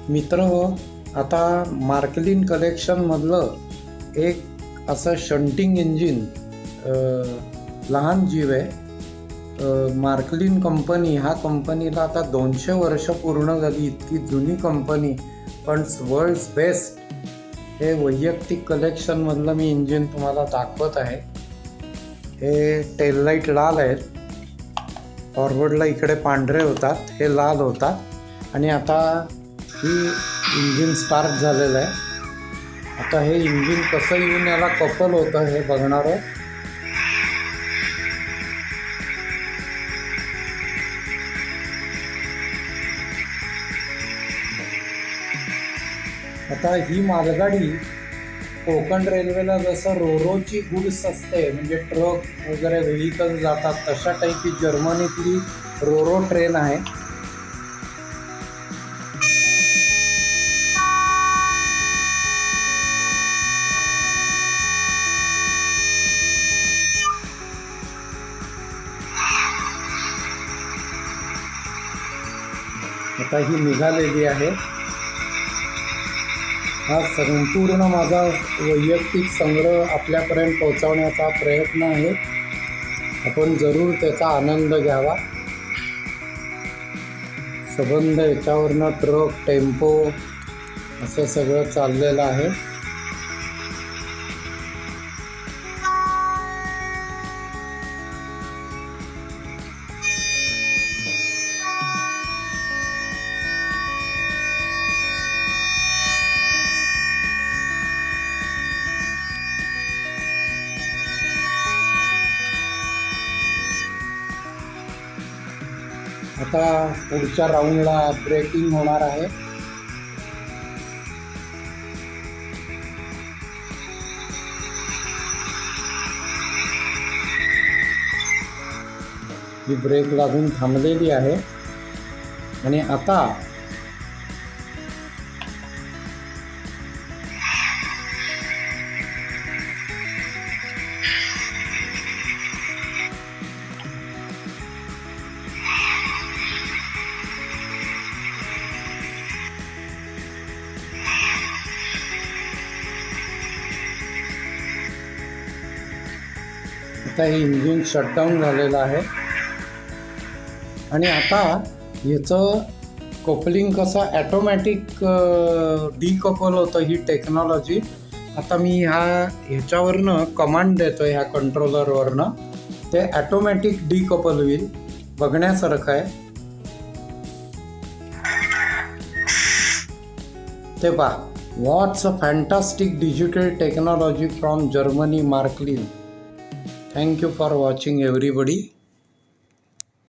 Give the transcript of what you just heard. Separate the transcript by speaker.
Speaker 1: मित्र हो, आता मार्कलिन कलेक्शनमधलं एक असं शंटिंग इंजिन लहान जीव आहे. मार्कलिन कंपनी, ह्या कंपनीला आता 200 वर्ष पूर्ण झाली. इतकी जुनी कंपनी, पण वर्ल्ड्स बेस्ट हे वैयक्तिक कलेक्शनमधलं मी इंजिन तुम्हाला दाखवत आहे. हे टेललाईट लाल आहेत, फॉरवर्डला इकडे पांढरे होतात, हे लाल होतात. आणि आता ही इंजिन स्टार्ट झालेलं आहे. आता हे इंजिन कसं येऊन याला कपल होतं हे बघणार आहे. आता ही मालगाडी कोकण रेल्वेला जसं रोरोची गुड्स असते, म्हणजे ट्रक वगैरे व्हेकल जातात, तशा टाईप ही जर्मनीतली रोरो ट्रेन आहे. आता ही निघालेली आहे. हा संपूर्ण माझा वैयक्तिक संग्रह आपल्यापर्यंत पोहोचवण्याचा प्रयत्न आहे. आपण जरूर त्याचा आनंद घ्यावा. संबंध याच्यावरनं ट्रक, टेम्पो असं सगळं चाललेलं आहे. आता पुढच्या राऊंडला ब्रेकिंग होणार आहे. ही ब्रेक लागून थांबलेली आहे. आणि आता हे इंजिन शटडाऊन झालेलं आहे. आणि आता याचं कपलिंग कसं ॲटोमॅटिक डिकपल होतं, ही टेक्नॉलॉजी. आता मी ह्याच्यावरनं कमांड देतो ह्या कंट्रोलरवरनं, ते ॲटोमॅटिक डिकपल होईल. बघण्यासारखं आहे ते. पहा, what's a fantastic digital technology from Germany, Marklin. Thank you for watching everybody.